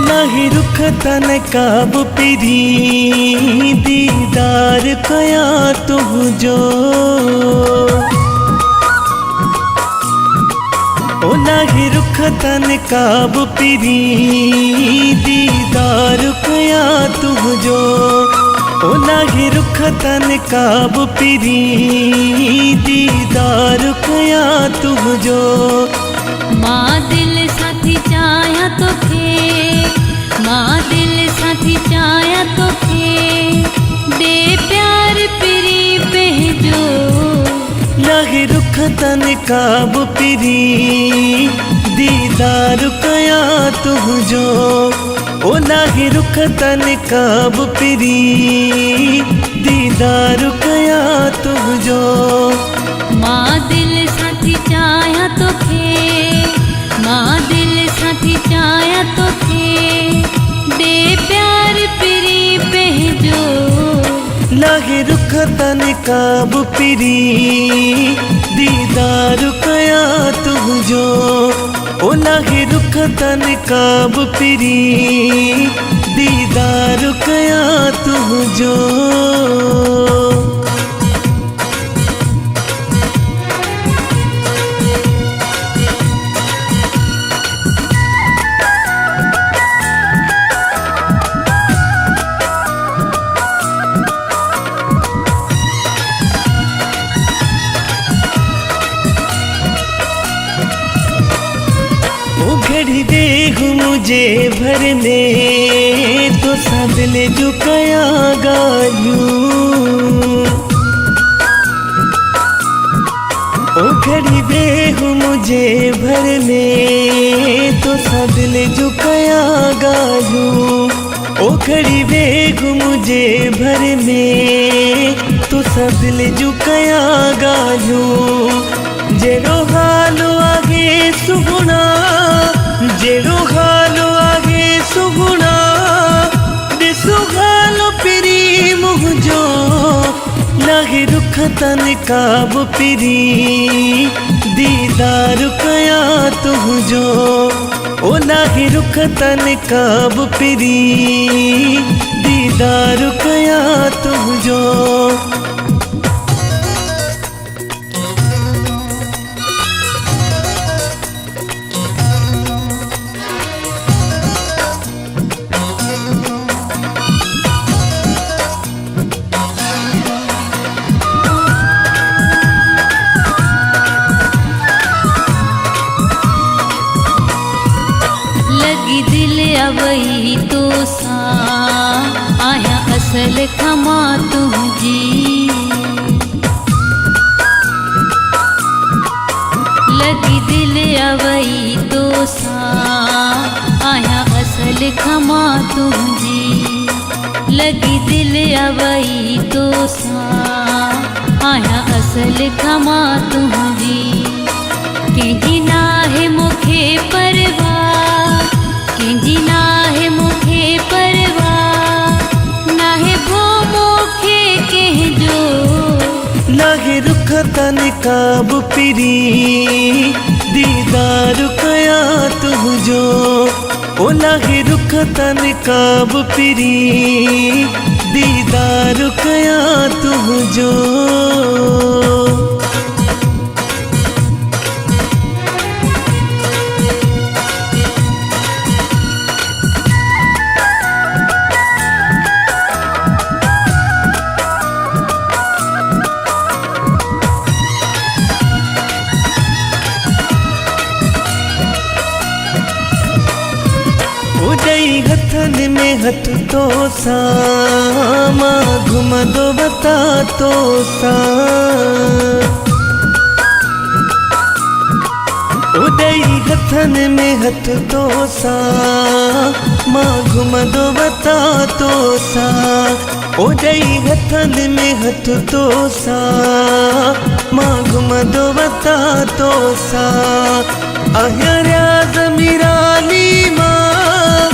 नाही रुख तन काब पिरी दीदार कया तुझो ओ नाही रुख तन काब पिरी दीदार कया तुझो ओ नाही रुख तन काब पिरी दीदार कया तुझो मां दिल साथी चाया तोखे मां दिल साथी चाया तोखे दे प्यार पिरी पहजो लागे रुख तन काब पिरी दीदार कया तुझो ओ लागे रुख तन काब पिरी दीदार कया तुझो मां दिल साथी चाया तोखे मां दिल साथी चाया तोखे दे प्यार पिरी पहजो लागे रुख तन काब पिरी दीदार कया तुझो ओ लागे रुख तन काब पिरी दीदार कया तुझो घड़ी देख मुझे भरने तो दिल झुकाया गालू ओ घड़ी देख मुझे भरने तो दिल झुकाया गालू ओ घड़ी देख मुझे भरने तो दिल झुकाया गालू जेरो हालो आगे सुगुना जेरो हालो आगे सुगुना दिसो हालो पिरी मुझो लागे रुख तन काब पिरी दीदार कया तुझो ओ लागे रुख तन काब पिरी दीदार कया तुझो दिल अवई तो सा आया असल खमा तुझी लगी दिल अवई तो सा आया असल खमा तुझी लगी दिल अवई तो सा आया असल खमा तुझी के ना है मुखे परवा जिना है मुखे परवा ना है वो मुखे कह जो लागे रुख तन काब पिरी दीदार कया तुझो ओ लागे रुख तन काब पिरी दीदार कया तुझो उदई हथन में हथ तो सा मां घुम दो बता तो सा उदई हथन में हथ तो सा मां घुम दो बता तो सा उदई हथन में हथ तो सा घुमदोवता तो सा आह्या जमिराली माँ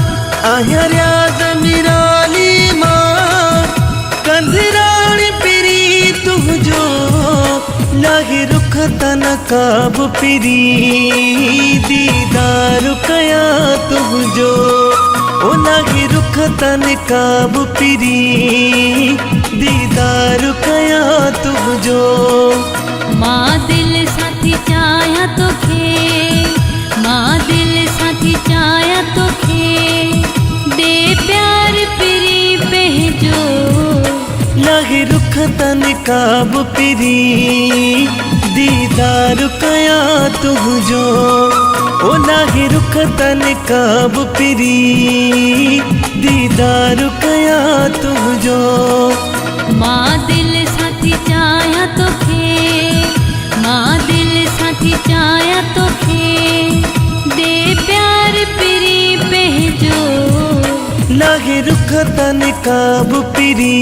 आह्या जमिराली माँ कंधराणी पिरी तुझो लागे रुख तनकाब पिरी दीदार कया तुझो ओ लागे रुख तनकाब पिरी दीदार कया तुझो माँ दिल साथी चाया तोखे माँ दिल साथी चाया तोखे दे प्यार पिरी पहजो लागे रुख तनकाब पिरी दीदार कया तुझो ओ लागे रुख तनकाब पिरी दीदार कया तुझो माँ दिल साथी चाया तोखे माँ दिल साथी चाया तोखे दे प्यार पिरी पहजो लागे रुख तनकाब पिरी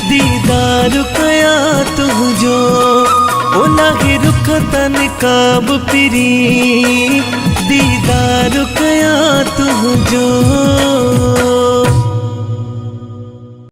दीदार कया तुझो ओ लागे रुख तनकाब पिरी दीदार कया तुझो।